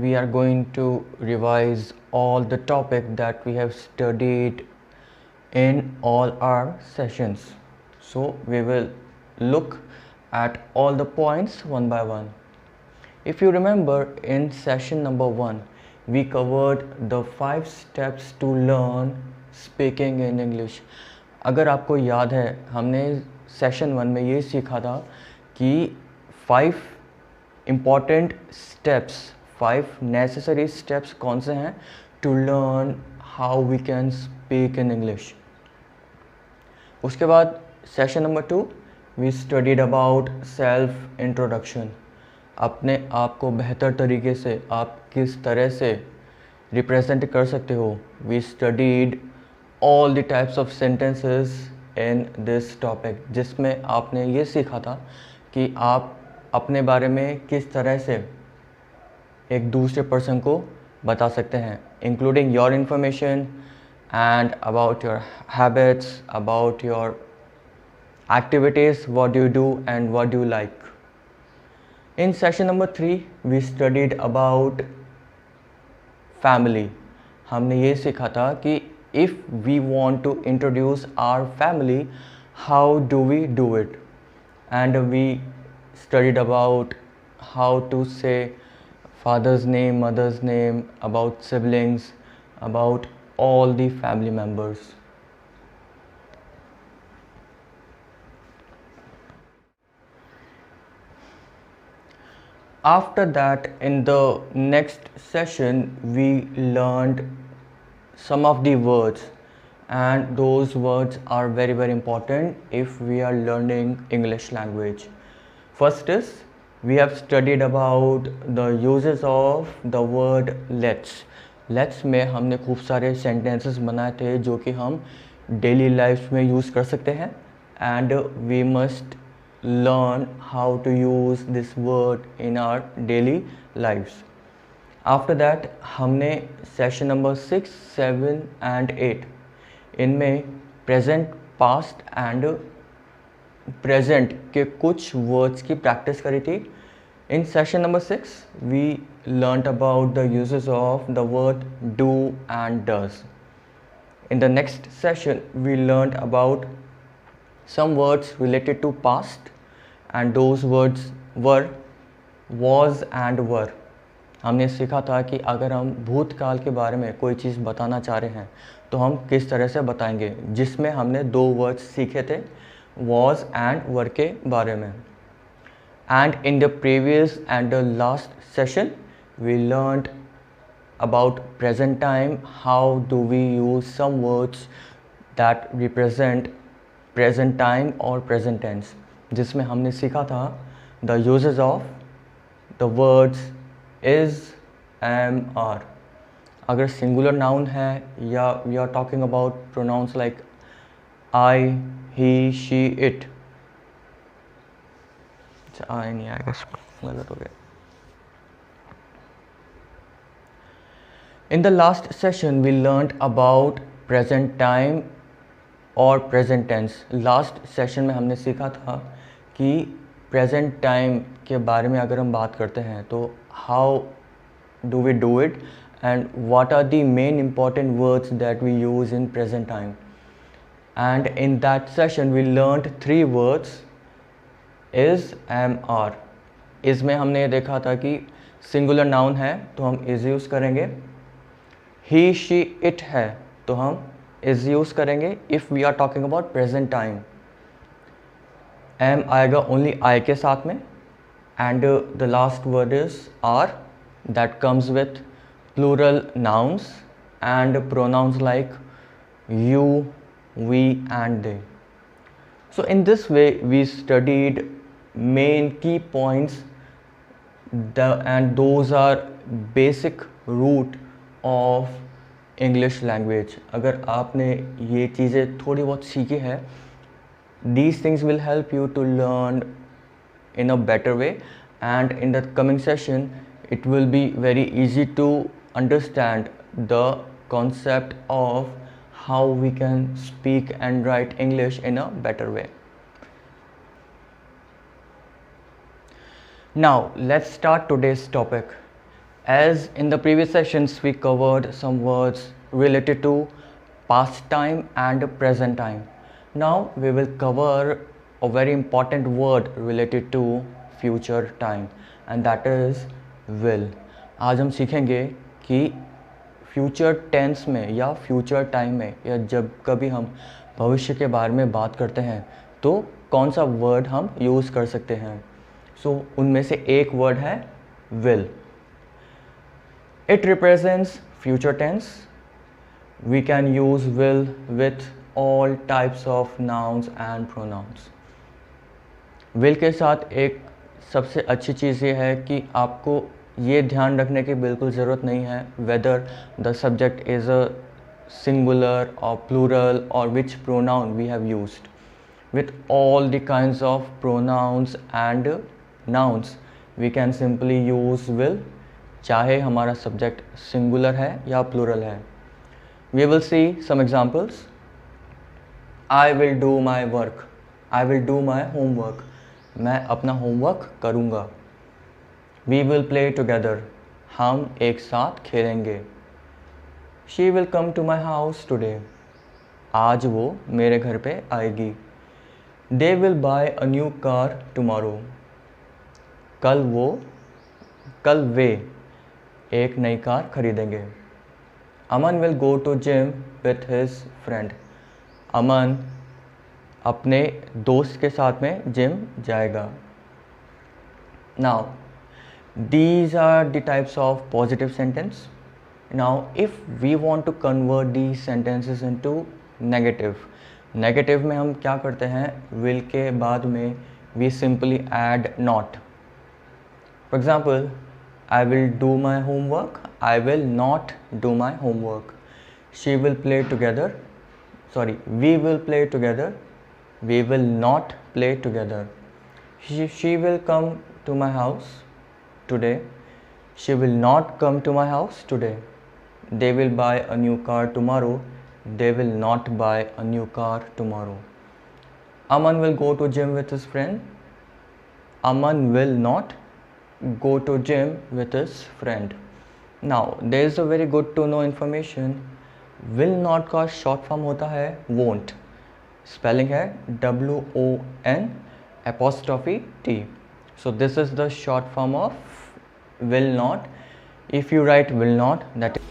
we are going to revise all the topic that we have studied in all our sessions. So we will look at all the points one by one. If you remember, in session number 1 we covered the 5 steps to learn speaking in English. अगर आपको याद है, हमने session 1 में ये सीखा था कि 5 इम्पॉर्टेंट स्टेप्स, 5 नेसेसरी स्टेप्स कौन से हैं to learn how we can speak in English. उसके बाद session number 2 we studied about self introduction. अपने आप को बेहतर तरीके से आप किस तरह से रिप्रेजेंट कर सकते हो. We studied all the types of sentences in this topic, जिसमें आपने ये सीखा था कि आप अपने बारे में किस तरह से एक दूसरे पर्सन को बता सकते हैं, including your information and about your habits, about your activities, what do you do and what do you like. In session number 3 we studied about family. हमने ये सीखा था कि if we want to introduce our family, how do we do it, and we studied about how to say father's name, mother's name, about siblings, about all the family members. After that, in the next session we learned some of the words, and those words are very important if we are learning English language. First is, we have studied about the uses of the word let's. Let's में हमने खूब सारे sentences बनाए थे जो कि हम daily life में यूज़ कर सकते हैं, and we must learn how to use this word in our daily lifes. After that हमने सेशन नंबर 6, 7 एंड 8 इनमें प्रेजेंट, पास्ट एंड प्रेजेंट के कुछ वर्ड्स की प्रैक्टिस करी थी. In session number 6 we learnt about the uses of the word do and does. In the next session we learnt about some words related to past, and those words were was and were. हमने सीखा था कि अगर हम भूतकाल के बारे में कोई चीज़ बताना चाह रहे हैं तो हम किस तरह से बताएंगे, जिसमें हमने 2 वर्ड्स सीखे थे, was and were के बारे में. And in the previous and the last session we learned about present time. How do we use some words that represent present time or present tense, जिसमें हमने सीखा था the uses of the words is, am, are. अगर singular noun है या we are talking about pronouns like I, he, she, it. नहीं आएगा, गलत हो गया. In the last session we learnt about present time और present tense. लास्ट सेशन में हमने सीखा था कि present time के बारे में अगर हम बात करते हैं तो how do we do it and what are the main important words that we use in present time. And in that session we learnt 3 words, is, am, are. इस में हमने ये देखा था कि सिंगुलर नाउन है तो हम इज यूज़ करेंगे, ही, शी, इट है तो हम इज यूज़ करेंगे if we are talking about present time. Am आएगा ओनली आई के साथ में, and the last word is are, that comes with plural nouns and pronouns like you, we and they. So in this way we studied main key points, and those are basic root of English language. अगर आपने ये चीज़ें थोड़ी बहुत सीखी है, these things will help you to learn in a better way, and in the coming session it will be very easy to understand the concept of how we can speak and write English in a better way. Now let's start today's topic. As in the previous sessions, we covered some words related to past time and present time. Now we will cover a very important word related to future time, and that is will. आज हम सीखेंगे कि future tense में या future time में या जब कभी हम भविष्य के बारे में बात करते हैं तो कौन सा वर्ड हम यूज़ कर सकते हैं. सो उनमें से एक वर्ड है will. It represents future tense. We can use will with all types of nouns and pronouns. will के साथ एक सबसे अच्छी चीज़ ये है कि आपको ये ध्यान रखने की बिल्कुल ज़रूरत नहीं है whether the subject is a singular or plural or which pronoun we have used. With all the kinds of pronouns and nouns, we can simply use will, चाहे हमारा सब्जेक्ट सिंगुलर है या प्लूरल है. We will see some examples. I will do my work. I will do my homework. मैं अपना homework करूँगा. We will play together. हम एक साथ खेलेंगे. She will come to my house today. आज वो मेरे घर पे आएगी. They will buy a new car tomorrow. कल वे एक नई कार खरीदेंगे. Aman will go to gym with his friend. Aman अपने दोस्त के साथ में जिम जाएगा. Now these are the types of positive sentence. Now if we want to convert these sentences into negative में हम क्या करते हैं, will के बाद में we simply add not. For example, I will do my homework. I will not do my homework. She will play together. Sorry, we will play together. We will not play together. She will come to my house today. She will not come to my house today. They will buy a new car tomorrow. They will not buy a new car tomorrow. Aman will go to gym with his friend. Aman will not go to gym with his friend. Now there is a very good to know information. will not का short form होता है won't. Spelling है WON apostrophe T. So this is the short form of will not. If you write will not, that is